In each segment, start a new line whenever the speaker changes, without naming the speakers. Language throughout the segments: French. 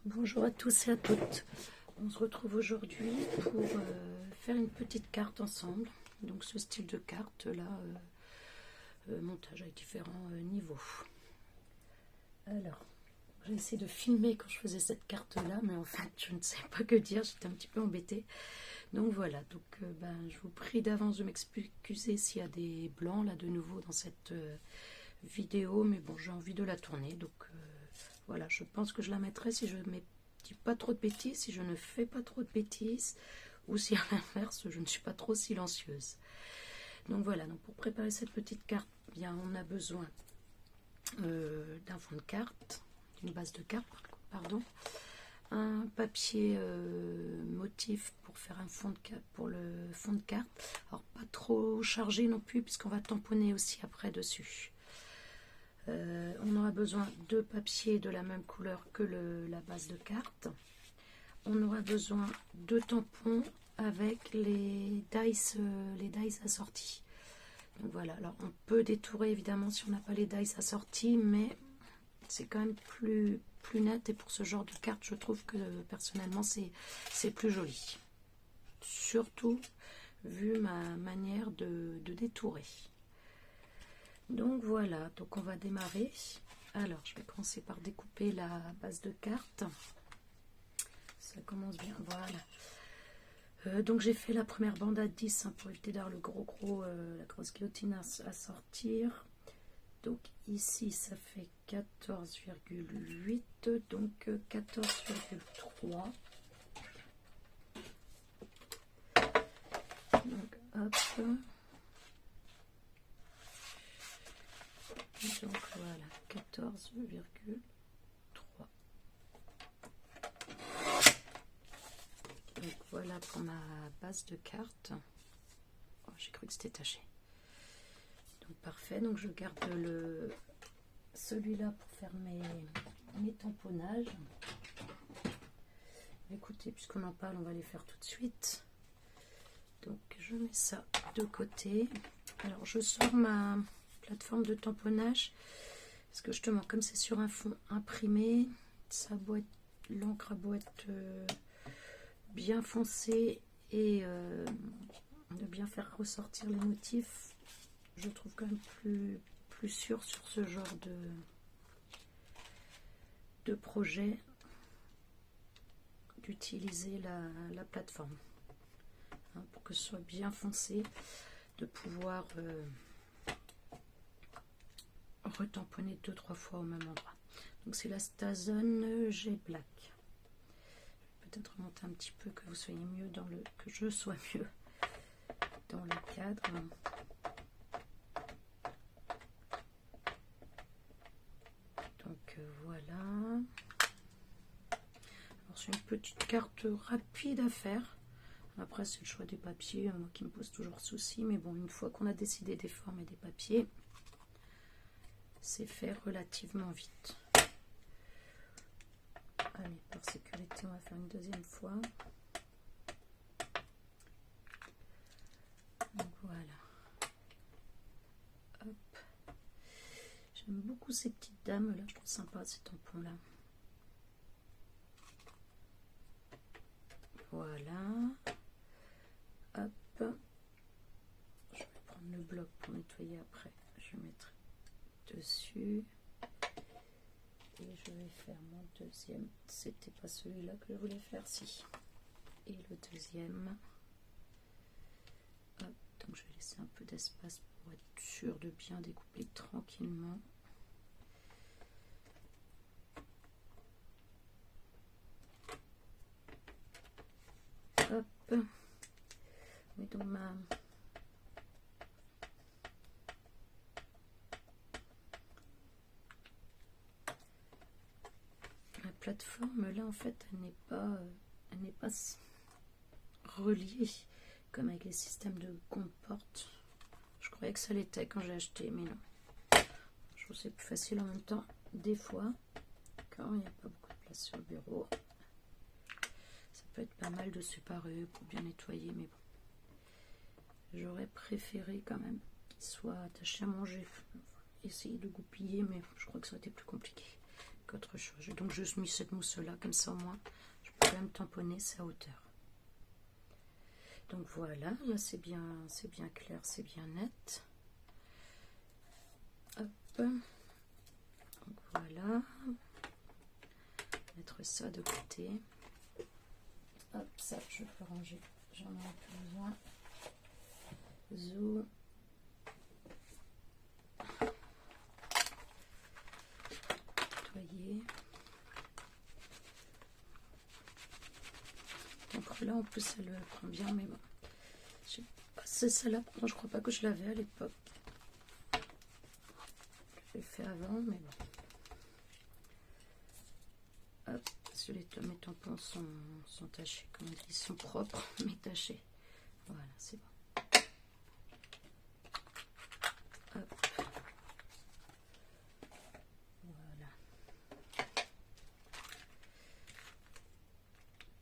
Bonjour à tous et à toutes. On se retrouve aujourd'hui pour faire une petite carte ensemble. Donc ce style de carte là, montage avec différents niveaux. Alors, j'ai essayé de filmer quand je faisais cette carte là, mais en fait je ne sais pas que dire, j'étais un petit peu embêtée. Donc voilà, je vous prie d'avance de m'excuser s'il y a des blancs là de nouveau dans cette vidéo, mais bon, j'ai envie de la tourner, donc voilà, je pense que je la mettrai si je ne dis pas trop de bêtises, si je ne fais pas trop de bêtises, ou si à l'inverse, je ne suis pas trop silencieuse. Donc voilà, donc pour préparer cette petite carte, bien, on a besoin d'un fond de carte, d'une base de carte, pardon, un papier motif pour faire un fond de carte, pour le fond de carte. Alors pas trop chargé non plus, puisqu'on va tamponner aussi après dessus. On aura besoin de papier de la même couleur que la base de carte. On aura besoin de tampons avec les dice assortis. Donc voilà, alors on peut détourer évidemment si on n'a pas les dice assortis, mais c'est quand même plus net, et pour ce genre de carte, je trouve que personnellement c'est plus joli. Surtout vu ma manière de détourer. Donc voilà, donc on va démarrer. Alors je vais commencer par découper la base de carte. Ça commence bien, voilà. Donc j'ai fait la première bande à 10 pour éviter d'avoir la grosse guillotine à sortir. Donc ici ça fait 14,8, donc 14,3. Donc hop. Donc voilà, 14,3. Donc voilà pour ma base de carte. Oh, j'ai cru que c'était taché. Donc parfait, donc je garde celui-là pour faire mes tamponnages. Écoutez, puisqu'on en parle, on va les faire tout de suite. Donc je mets ça de côté. Alors je sors ma plateforme de tamponnage, parce que justement, comme c'est sur un fond imprimé, l'encre a beau être bien foncée et de bien faire ressortir les motifs, je trouve quand même plus sûr sur ce genre de projet d'utiliser la plateforme, hein, pour que ce soit bien foncé, de pouvoir retamponner 2-3 fois au même endroit. Donc c'est la Stason G Black. Peut-être remonter un petit peu, que vous soyez mieux que je sois mieux dans le cadre. Donc voilà. Alors c'est une petite carte rapide à faire. Après c'est le choix des papiers, moi qui me pose toujours souci, mais bon, une fois qu'on a décidé des formes et des papiers, c'est fait relativement vite. Allez, par sécurité, on va faire une deuxième fois. Donc voilà. Hop. J'aime beaucoup ces petites dames là, je trouve sympa ces tampons là. Voilà. Hop. Je vais prendre le bloc pour nettoyer après. Je mettrai dessus. Et je vais faire mon deuxième. C'était pas celui-là que je voulais faire, si. Et le deuxième. Hop. Donc je vais laisser un peu d'espace pour être sûr de bien découper tranquillement. Hop. Oui, donc ma plateforme là, en fait, elle n'est pas reliée comme avec les systèmes de compte-porte. Je croyais que ça l'était quand j'ai acheté, mais non. Je trouve que c'est plus facile en même temps, des fois, quand il n'y a pas beaucoup de place sur le bureau. Ça peut être pas mal de séparer pour bien nettoyer, mais bon. J'aurais préféré quand même qu'il soit attaché à manger. Essayer de goupiller, mais je crois que ça aurait été plus compliqué. qu'autre chose. J'ai donc juste mis cette mousse là, comme ça au moins je peux quand même tamponner sa hauteur. Donc voilà, là c'est bien clair, c'est bien net. Hop. Donc voilà. Mettre ça de côté. Hop, ça je peux ranger, j'en ai plus besoin. Zou. Nettoyer. Donc là en plus elle prend bien, mais bon. C'est celle-là, pourtant je crois pas que je l'avais à l'époque. Je l'ai fait avant, mais bon. Hop, parce que mes tampons sont tachés, comme on dit, ils sont propres, mais tachés. Voilà, c'est bon. Hop. Voilà.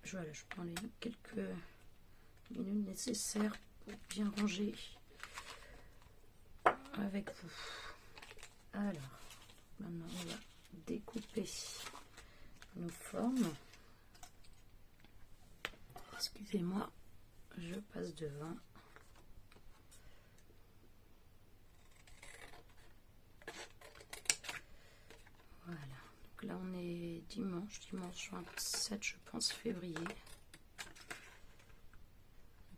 Voilà, je prends les quelques minutes nécessaires pour bien ranger avec vous. Alors, maintenant on va découper nos formes. Excusez-moi, je passe devant. Voilà, donc là on est dimanche 27 je pense février.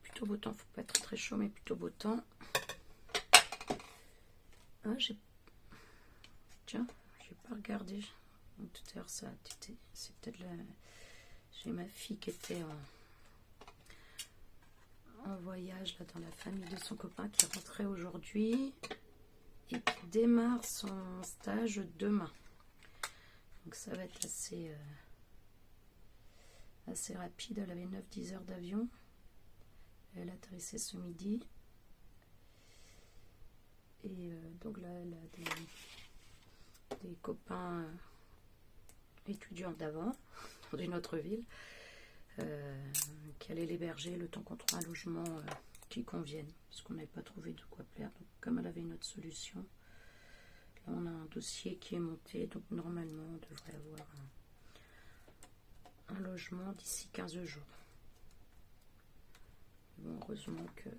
Plutôt beau temps, faut pas être très chaud mais plutôt beau temps. Ah, tiens, j'ai pas regardé. Donc, tout à l'heure ça c'est peut-être la... J'ai ma fille qui était en voyage là dans la famille de son copain qui rentrait aujourd'hui et qui démarre son stage demain. Donc ça va être assez rapide. Elle avait 9-10 heures d'avion. Elle atterrissait ce midi. Et donc là, elle a des copains étudiants d'avant, dans une autre ville, qui allaient l'héberger le temps qu'on trouve un logement qui convienne, parce qu'on n'avait pas trouvé de quoi plaire. Donc comme elle avait une autre solution, là on a un dossier qui est monté, donc normalement on devrait avoir un logement d'ici 15 jours. Bon, heureusement que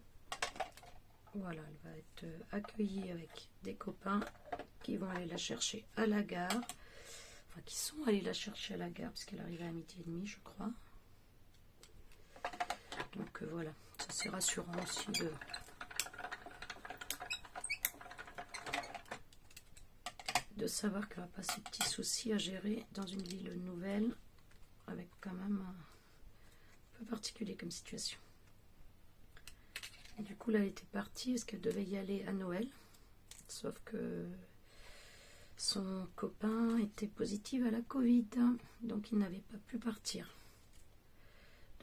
voilà, elle va être accueillie avec des copains qui vont aller la chercher à la gare, enfin qui sont allés la chercher à la gare parce qu'elle arrivait à 12h30 je crois. Donc voilà, ça c'est rassurant aussi de savoir qu'elle n'a pas ces petits soucis à gérer dans une ville nouvelle avec quand même un peu particulier comme situation. Et du coup là elle était partie parce qu'elle devait y aller à Noël, sauf que son copain était positif à la Covid, donc il n'avait pas pu partir.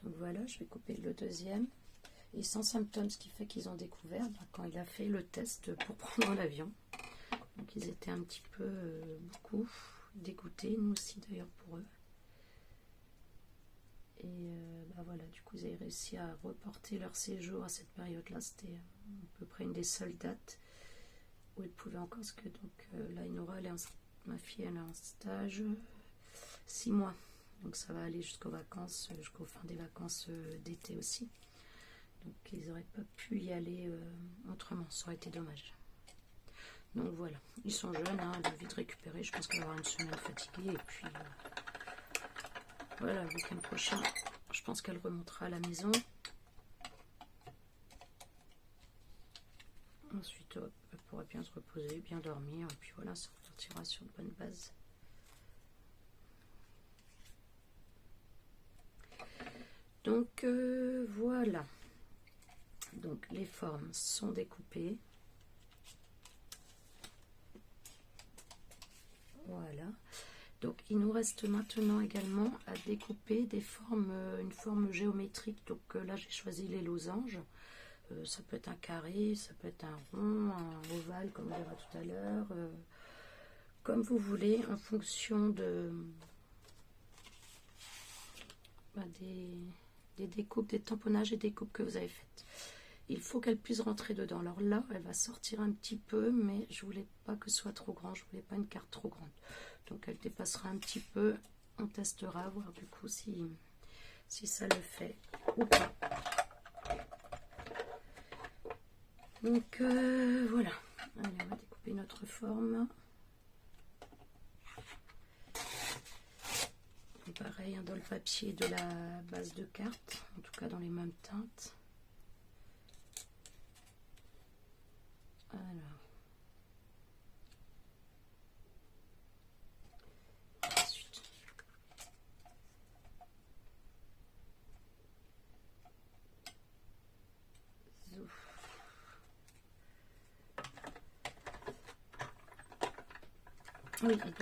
Donc voilà, je vais couper le deuxième. Et sans symptômes, ce qui fait qu'ils ont découvert quand il a fait le test pour prendre l'avion. Donc ils étaient un petit peu, beaucoup dégoûtés, nous aussi d'ailleurs pour eux. Et voilà, du coup ils avaient réussi à reporter leur séjour à cette période-là. C'était à peu près une des seules dates où ils pouvaient encore, parce que donc là Inora, ma fille elle est en stage 6 mois. Donc ça va aller jusqu'aux vacances, jusqu'aux fin des vacances d'été aussi. Donc ils n'auraient pas pu y aller autrement, ça aurait été dommage. Donc voilà, ils sont jeunes, hein, elle a envie de récupérer, je pense qu'elle va avoir une semaine fatiguée. Et puis voilà, le week-end prochain, je pense qu'elle remontera à la maison. Ensuite, elle pourra bien se reposer, bien dormir, et puis voilà, ça repartira sur de bonnes bases. Donc voilà, donc les formes sont découpées. Voilà, donc il nous reste maintenant également à découper des formes, une forme géométrique. Donc là j'ai choisi les losanges. Ça peut être un carré, ça peut être un rond, un ovale comme on verra tout à l'heure, comme vous voulez, en fonction de des découpes, des tamponnages et découpes que vous avez faites. il faut qu'elle puisse rentrer dedans. Alors là, elle va sortir un petit peu, mais je voulais pas que ce soit trop grand. Je voulais pas une carte trop grande. Donc elle dépassera un petit peu. On testera, voir du coup si ça le fait ou pas. Donc voilà. Allez, on va découper notre forme. Et pareil, hein, dans le papier de la base de carte, en tout cas dans les mêmes teintes. Alors. Ensuite. Zouf. Oui, donc,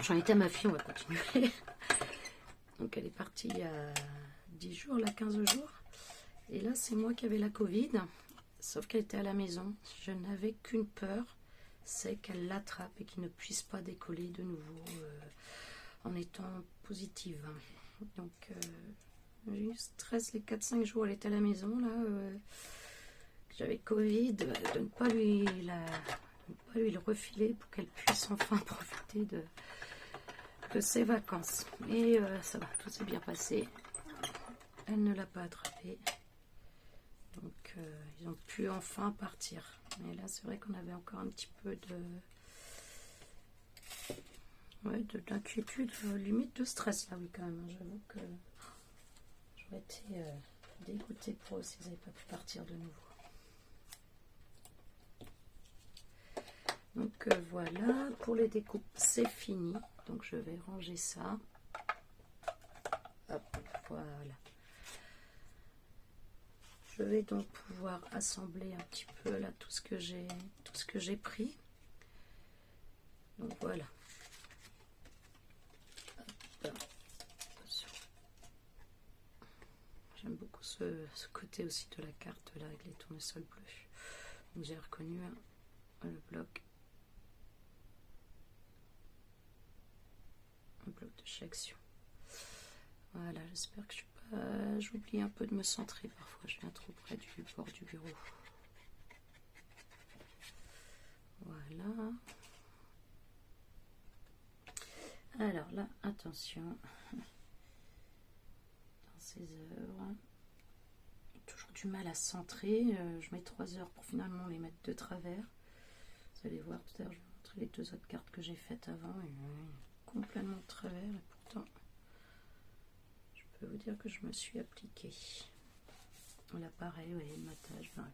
j'en étais à ma fille, on va continuer. Donc elle est partie il y a 10 jours, là 15 jours. Et là c'est moi qui avais la Covid, sauf qu'elle était à la maison. Je n'avais qu'une peur, c'est qu'elle l'attrape et qu'il ne puisse pas décoller de nouveau en étant positive. Donc j'ai eu stress les 4-5 jours, elle était à la maison là. J'avais Covid, de ne pas lui le refiler pour qu'elle puisse enfin profiter de ses vacances. Et ça va, tout s'est bien passé. Elle ne l'a pas attrapé. Donc ils ont pu enfin partir. Mais là c'est vrai qu'on avait encore un petit peu d'inquiétude, limite de stress là, oui quand même. J'avoue que j'aurais été dégoûtée pour eux s'ils n'avaient pas pu partir de nouveau. Donc voilà, pour les découpes c'est fini, donc je vais ranger ça. Hop, voilà. Je vais donc pouvoir assembler un petit peu là tout ce que j'ai pris. Donc voilà. J'aime beaucoup ce côté aussi de la carte là avec les tournesols bleus. Donc j'ai reconnu le bloc. Un bloc de chez Action. Voilà, j'espère que j'oublie un peu de me centrer parfois, je viens trop près du bord du bureau. Voilà. Alors là, attention, dans ces œuvres, j'ai toujours du mal à centrer, je mets 3 heures pour finalement les mettre de travers. Vous allez voir tout à l'heure, je vais vous montrer les 2 autres cartes que j'ai faites avant, et complètement de travers, et pourtant je peux vous dire que je me suis appliquée. Là pareil, vous voyez le matage, ben,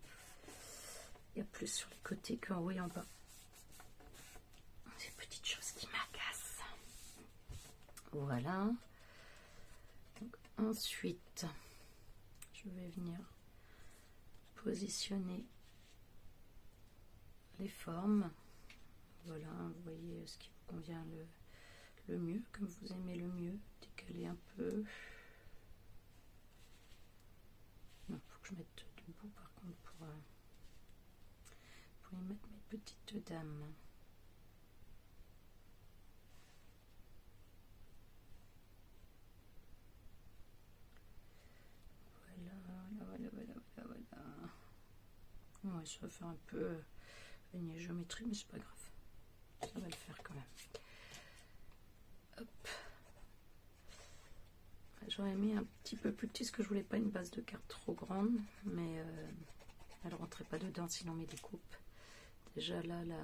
il y a plus sur les côtés qu'en haut et en bas. Ces petites choses qui m'agacent. Voilà. Donc, ensuite, je vais venir positionner les formes. Voilà, vous voyez ce qui vous convient le mieux, comme vous aimez le mieux. Décaler un peu. Non, il faut que je mette debout par contre pour y mettre mes petites dames. Voilà. Ouais, ça va faire un peu une géométrie, mais c'est pas grave. Ça va le faire quand même. Hop. J'aurais mis un petit peu plus petit parce que je voulais pas une base de carte trop grande, mais elle rentrait pas dedans sinon mes découpes. Déjà là, la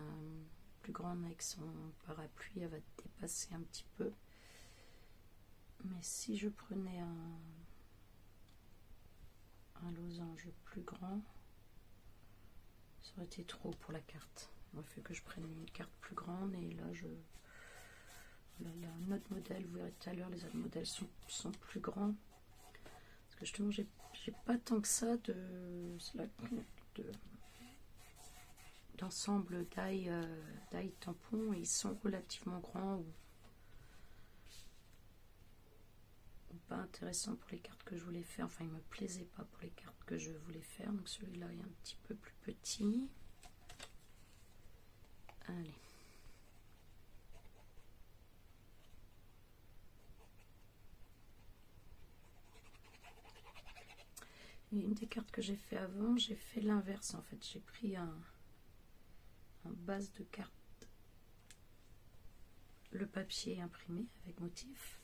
plus grande avec son parapluie, elle va dépasser un petit peu. Mais si je prenais un losange plus grand, ça aurait été trop pour la carte. Il aurait fait que je prenne une carte plus grande et là un autre modèle, vous verrez tout à l'heure, les autres modèles sont plus grands. Parce que justement, j'ai pas tant que ça d'ensemble d'ail tampons, et ils sont relativement grands ou pas intéressants pour les cartes que je voulais faire. Enfin, ils me plaisaient pas pour les cartes que je voulais faire. Donc celui-là est un petit peu plus petit. Allez. Et une des cartes que j'ai fait avant, j'ai fait l'inverse en fait. J'ai pris un base de carte, le papier imprimé avec motif,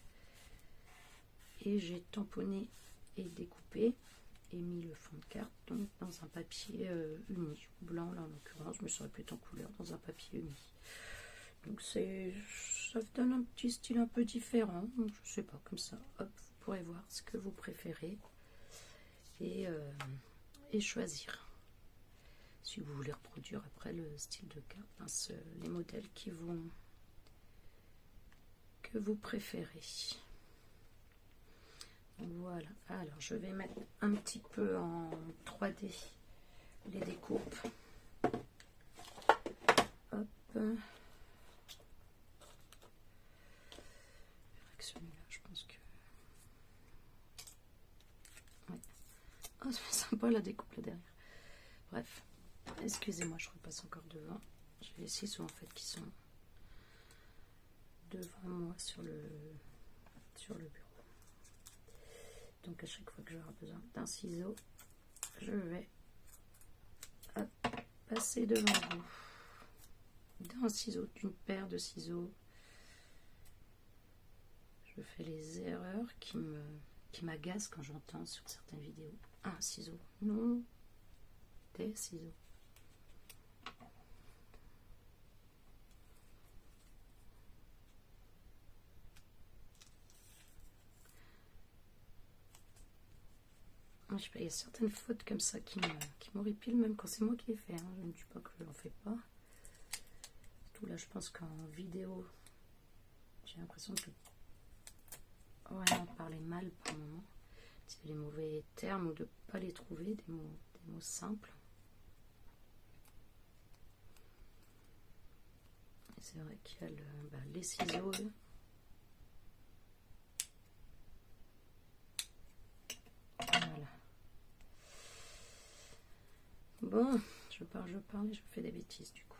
et j'ai tamponné et découpé et mis le fond de carte donc dans un papier uni, blanc là en l'occurrence, mais ça aurait pu être en couleur, dans un papier uni. Donc ça donne un petit style un peu différent, donc je sais pas, comme ça, hop, vous pourrez voir ce que vous préférez et choisir. Si vous voulez reproduire après le style de carte, hein, les modèles que vous préférez. Donc voilà, alors je vais mettre un petit peu en 3D les découpes. Hop. Celui-là, je pense que... Ouais. Oh, c'est sympa la découpe là derrière. Bref, excusez-moi, je repasse encore devant. J'ai les ciseaux en fait qui sont devant moi sur le bureau. Donc à chaque fois que j'aurai besoin d'un ciseau, je vais passer devant vous d'un ciseau, d'une paire de ciseaux. Je fais les erreurs qui m'agacent quand j'entends sur certaines vidéos. Un ciseau, non, des ciseaux. Je sais pas, il y a certaines fautes comme ça qui m'horripilent, même quand c'est moi qui les fais. Hein. Je ne dis pas que je n'en fais pas. Tout là, je pense qu'en vidéo, j'ai l'impression que on parlait mal par moment. C'est les mauvais termes ou de ne pas les trouver, des mots simples. C'est vrai qu'il y a les ciseaux. Voilà. Bon, je parle et je fais des bêtises du coup.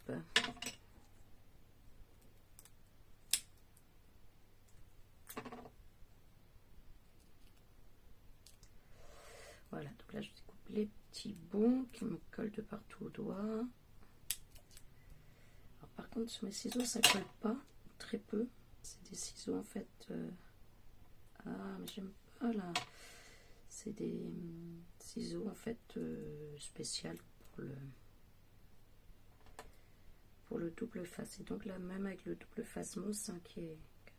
Hop. Voilà, donc là je découpe les petits bouts qui me collent de partout au doigt. Alors par contre sur mes ciseaux ça colle pas, très peu. C'est des ciseaux en fait... Ah mais j'aime pas là. C'est des ciseaux en fait spécial pour le double face. Et donc là même avec le double face mousse hein, qui est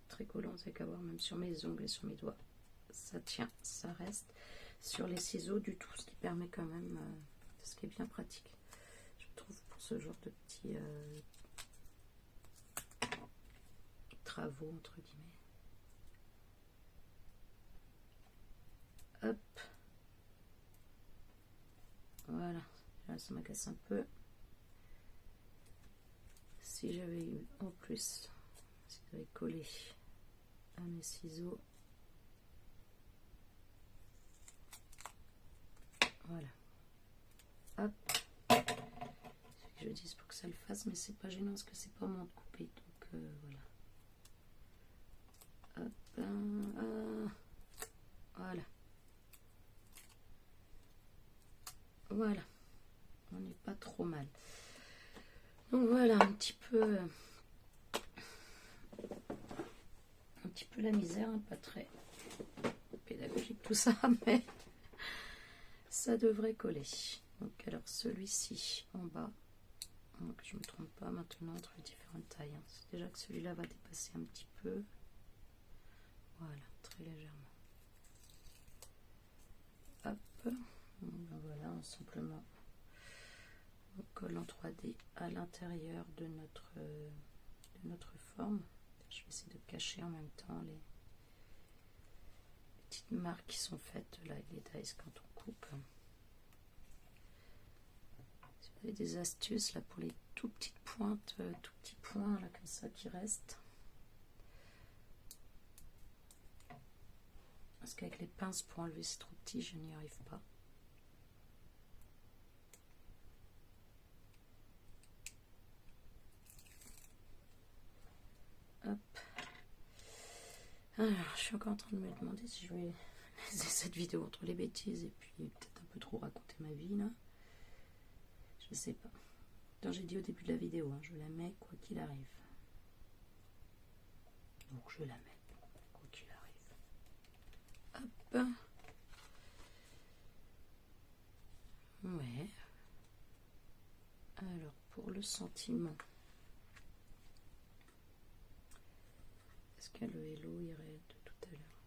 très collant, c'est qu'à voir même sur mes ongles et sur mes doigts. Ça tient, ça reste sur les ciseaux du tout, ce qui permet quand même, ce qui est bien pratique, je trouve, pour ce genre de petits travaux entre guillemets. Hop, voilà, là ça m'agace un peu. Si j'avais eu en plus, si j'avais collé à mes ciseaux, voilà, hop, c'est que je dise pour que ça le fasse, mais c'est pas gênant parce que c'est pas moi de couper, donc voilà. Hop, voilà. Voilà, on n'est pas trop mal. Donc voilà un petit peu la misère, hein, pas très pédagogique tout ça, mais ça devrait coller. Donc alors celui-ci en bas, donc je me trompe pas maintenant entre les différentes tailles. Hein. C'est déjà que celui-là va dépasser un petit peu. Voilà, très légèrement. Hop, donc voilà, simplement on colle en 3D à l'intérieur de notre forme. Je vais essayer de cacher en même temps les petites marques qui sont faites là avec les dies quand on coupe. Si vous avez des astuces là pour les tout petites pointes, tout petits points là comme ça qui restent. Parce qu'avec les pinces pour enlever c'est trop petit, je n'y arrive pas. Alors, je suis encore en train de me demander si je vais laisser cette vidéo entre les bêtises et puis peut-être un peu trop raconter ma vie là. Je sais pas. Quand j'ai dit au début de la vidéo, hein, je la mets quoi qu'il arrive. Donc je la mets quoi qu'il arrive. Hop. Ouais. Alors pour le sentiment. Est-ce que le hello irait de tout à l'heure?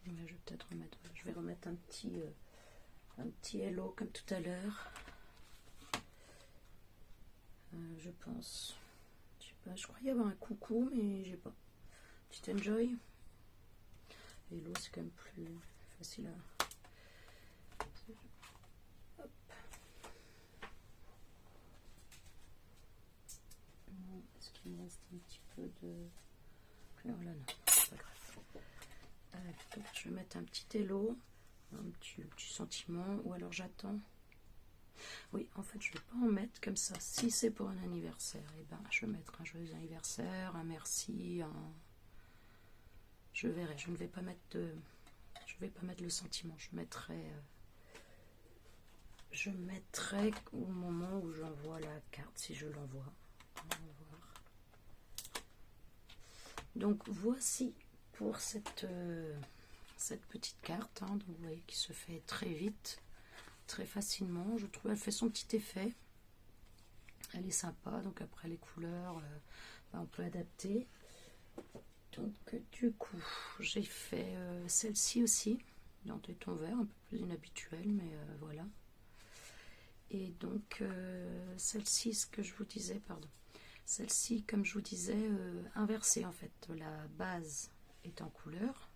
Ouais, je vais peut-être remettre. Je vais remettre un petit hello comme tout à l'heure. Je pense. Je sais pas, je crois y avoir un coucou, mais j'ai pas. Petit enjoy. Hello, c'est quand même plus facile à. Hop. Est-ce qu'il me reste un petit peu de. Alors là, non, c'est pas grave. Donc, je vais mettre un petit hello, un petit sentiment, ou alors j'attends. Oui, en fait, je ne vais pas en mettre comme ça. Si c'est pour un anniversaire, eh ben, je vais mettre un joyeux anniversaire, un merci, je verrai. Je ne vais pas mettre le sentiment. Je mettrai au moment où j'envoie la carte, si je l'envoie. On va voir. Donc voici pour cette petite carte, hein, donc vous voyez qui se fait très vite, très facilement. Je trouve elle fait son petit effet. Elle est sympa, donc après les couleurs, on peut adapter. Donc du coup, j'ai fait celle-ci aussi, dans des tons verts, un peu plus inhabituel, mais voilà. Et donc celle-ci, ce que je vous disais, pardon. Celle-ci, comme je vous disais, inversée en fait. La base est en couleur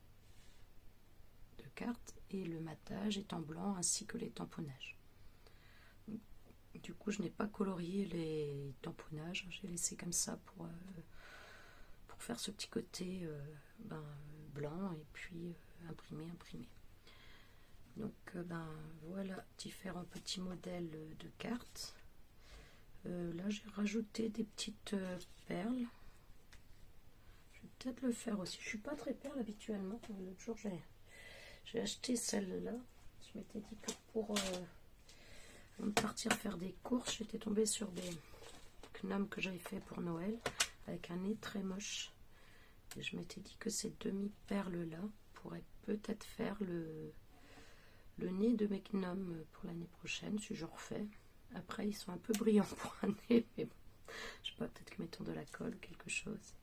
de carte et le matage est en blanc ainsi que les tamponnages. Du coup, je n'ai pas colorié les tamponnages, j'ai laissé comme ça pour faire ce petit côté blanc et puis imprimer. Donc voilà différents petits modèles de cartes. Là j'ai rajouté des petites perles. Je vais peut-être le faire aussi. Je suis pas très perle habituellement. L'autre jour j'ai acheté celle-là. Je m'étais dit que pour partir faire des courses, j'étais tombée sur des gnomes que j'avais fait pour Noël avec un nez très moche. Et je m'étais dit que ces demi-perles-là pourraient peut-être faire le nez de mes gnomes pour l'année prochaine, si je refais. Après, ils sont un peu brillants pour un nez, mais bon, je sais pas, peut-être que mettons de la colle, quelque chose.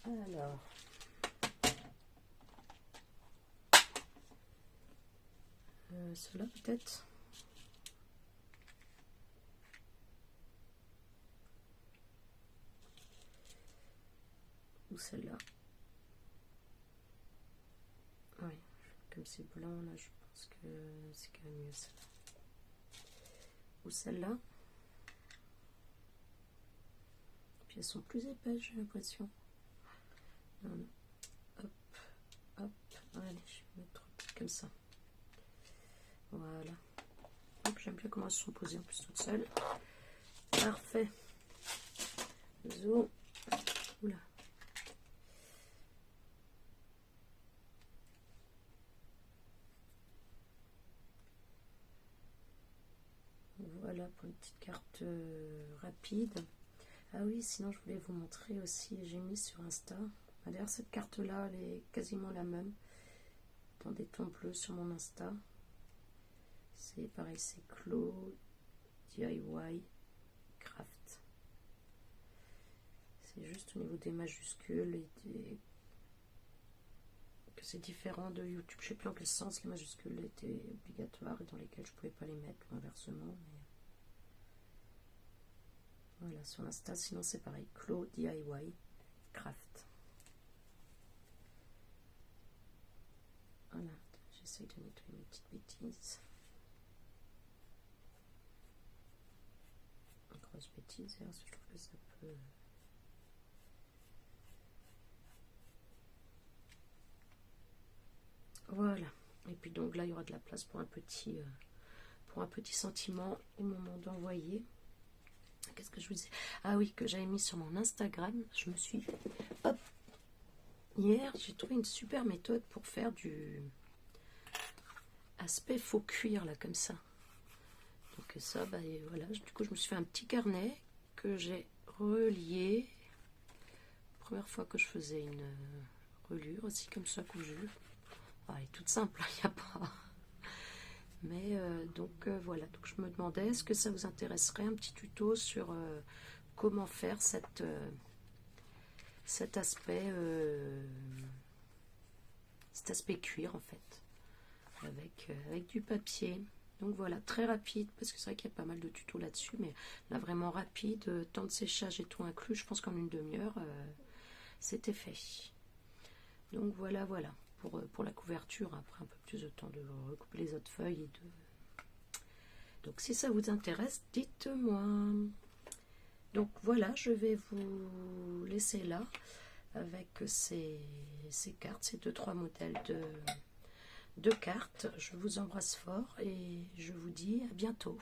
Alors, cela peut-être. Ou celle-là. Oui, comme c'est blanc, là, je pense que c'est quand même mieux celle-là. Ou celle-là. Puis elles sont plus épaisses, j'ai l'impression. Non. Hop, hop. Allez, je vais mettre comme ça. Voilà. Donc j'aime bien comment elles se sont posées en plus toutes seules. Parfait. Zoom. Oula. Voilà pour une petite carte rapide. Ah oui, sinon je voulais vous montrer aussi, j'ai mis sur Insta. D'ailleurs cette carte là, elle est quasiment la même dans des tons bleus sur mon Insta. C'est pareil, c'est Clo DIY Craft. C'est juste au niveau des majuscules et que c'est différent de YouTube. Je sais plus en quel sens les majuscules étaient obligatoires et dans lesquelles je pouvais pas les mettre ou inversement. Mais voilà, sur Insta, sinon c'est pareil, Clo DIY Craft. Voilà, j'essaye de nettoyer mes petites bêtises. Une grosse bêtise, alors je trouve que ça peut. Voilà, et puis donc là il y aura de la place pour un petit sentiment au moment d'envoyer. Qu'est-ce que je vous disais? Ah oui, que j'avais mis sur mon Instagram. Je me suis hier, j'ai trouvé une super méthode pour faire du aspect faux cuir, là, comme ça. Donc ça, bah, et voilà, du coup, je me suis fait un petit carnet que j'ai relié. Première fois que je faisais une reliure aussi, comme ça, cousue. Ah, elle est toute simple, il n'y a pas... Mais voilà, donc je me demandais, est-ce que ça vous intéresserait un petit tuto sur comment faire cet aspect cuir en fait, avec du papier. Donc voilà, très rapide, parce que c'est vrai qu'il y a pas mal de tutos là-dessus, mais là vraiment rapide, temps de séchage et tout inclus, je pense qu'en une demi-heure, c'était fait. Donc voilà, pour la couverture, après un peu plus de temps de recouper les autres feuilles et de... Donc si ça vous intéresse, dites-moi. Donc voilà, je vais vous laisser là avec ces cartes, ces 2-3 modèles de cartes. Je vous embrasse fort et je vous dis à bientôt.